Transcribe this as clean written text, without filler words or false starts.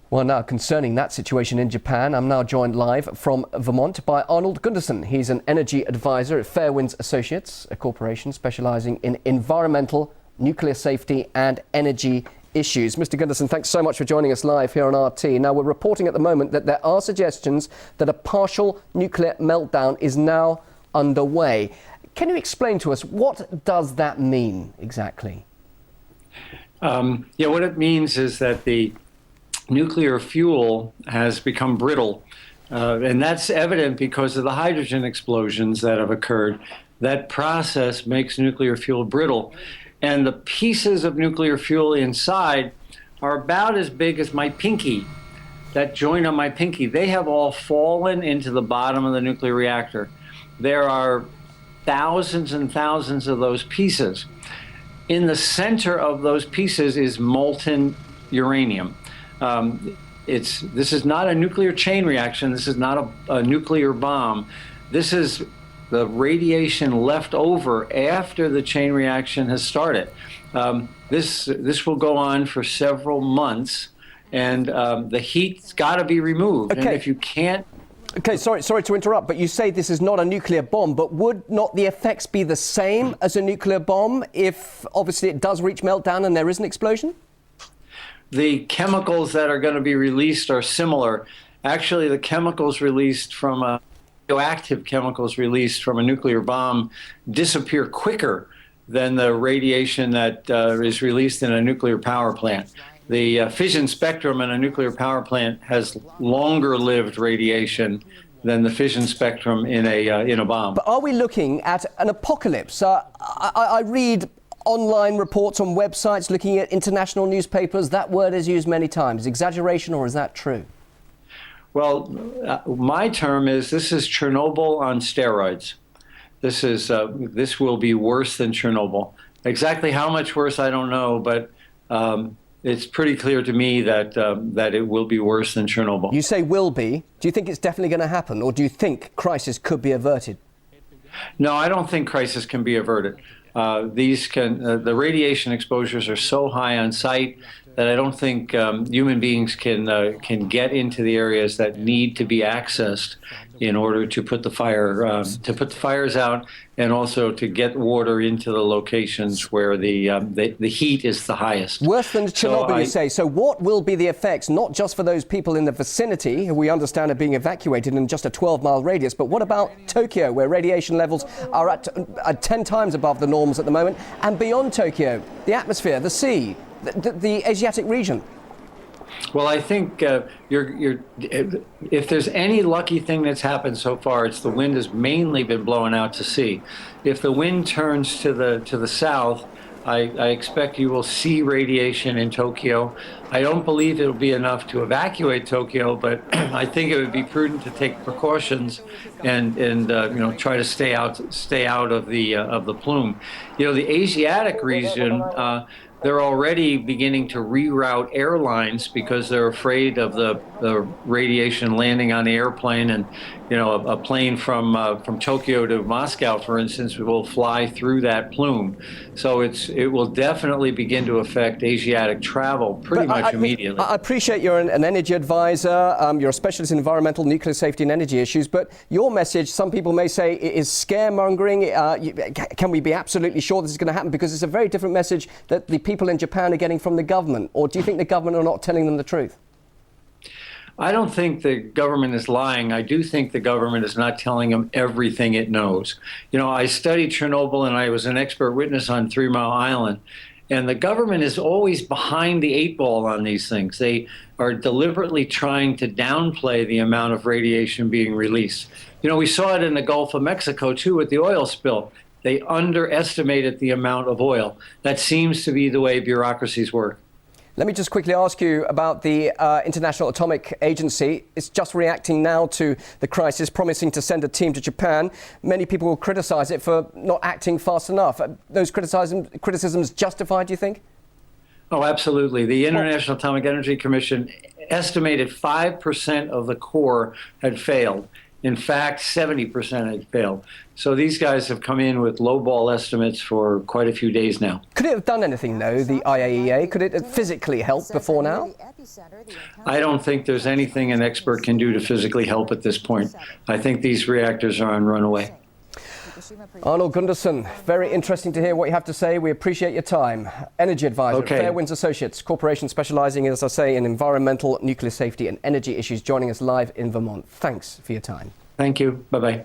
Well, now concerning that situation in Japan, I'm now joined live from Vermont by Arnold Gunderson. He's an energy advisor at Fairwinds Associates, a corporation specializing in environmental, nuclear safety and energy issues. Mr. Gunderson, thanks so much for joining us live here on RT. Now, we're reporting at the moment that there are suggestions that a partial nuclear meltdown is now underway. Can you explain to us, what does that mean exactly? What it means is that the nuclear fuel has become brittle, and that's evident because of the hydrogen explosions that have occurred. That process makes nuclear fuel brittle, and the pieces of nuclear fuel inside are about as big as my pinky. That joint on my pinky, they have all fallen into the bottom of the nuclear reactor. There are thousands and thousands of those pieces. In the center of those pieces is molten uranium. This is not a nuclear chain reaction. This is not a nuclear bomb. This is the radiation left over after the chain reaction has started. This will go on for several months, and the heat's got to be removed. Okay. And if you can't... Okay, sorry to interrupt, but you say this is not a nuclear bomb, but would not the effects be the same as a nuclear bomb if obviously it does reach meltdown and there is an explosion? The chemicals that are going to be released are similar. Actually, the chemicals released from radioactive chemicals released from a nuclear bomb disappear quicker than the radiation that is released in a nuclear power plant. The fission spectrum in a nuclear power plant has longer lived radiation than the fission spectrum in a bomb. But are we looking at an apocalypse? I read online reports on websites, looking at international newspapers. That word is used many times. Exaggeration, or is that true? Well, my term is this is Chernobyl on steroids. This will be worse than Chernobyl. Exactly how much worse, I don't know, but it's pretty clear to me that it will be worse than Chernobyl. You say will be. Do you think it's definitely going to happen, or do you think crisis could be averted? No, I don't think crisis can be averted. The radiation exposures are so high on site that I don't think human beings can get into the areas that need to be accessed in order to put the fires out, and also to get water into the locations where the heat is the highest. Worse than Chernobyl, you say. So what will be the effects, not just for those people in the vicinity, who we understand are being evacuated in just a 12-mile radius, but what about Tokyo, where radiation levels are at 10 times above the norms at the moment, and beyond Tokyo, the atmosphere, the sea, the Asiatic region? Well, I think if there's any lucky thing that's happened so far, it's the wind has mainly been blowing out to sea. If the wind turns to the south, I expect you will see radiation in Tokyo. I don't believe it'll be enough to evacuate Tokyo, but I think it would be prudent to take precautions and try to stay out of the plume. The Asiatic region. They're already beginning to reroute airlines because they're afraid of the radiation landing on the airplane, and a plane from Tokyo to Moscow, for instance, will fly through that plume. So it will definitely begin to affect Asiatic travel pretty much immediately. I appreciate you're an energy advisor. You're a specialist in environmental, nuclear safety and energy issues. But your message, some people may say, is scaremongering. Can we be absolutely sure this is going to happen? Because it's a very different message that the people in Japan are getting from the government. Or do you think the government are not telling them the truth? I don't think the government is lying. I do think the government is not telling them everything it knows. I studied Chernobyl, and I was an expert witness on 3 Mile Island. And the government is always behind the 8 ball on these things. They are deliberately trying to downplay the amount of radiation being released. We saw it in the Gulf of Mexico, too, with the oil spill. They underestimated the amount of oil. That seems to be the way bureaucracies work. Let me just quickly ask you about the International Atomic Agency. It's just reacting now to the crisis, promising to send a team to Japan. Many people will criticize it for not acting fast enough. Those criticisms justified, do you think? Oh, absolutely. The International Atomic Energy Commission estimated 5% of the core had failed. In fact, 70% had failed. So these guys have come in with lowball estimates for quite a few days now. Could it have done anything, though, the IAEA? Could it physically help before now? I don't think there's anything an expert can do to physically help at this point. I think these reactors are on runaway. Arnold Gunderson, very interesting to hear what you have to say. We appreciate your time. Energy advisor at Fairwinds Associates, corporation specializing, as I say, in environmental, nuclear safety and energy issues, joining us live in Vermont. Thanks for your time. Thank you. Bye-bye.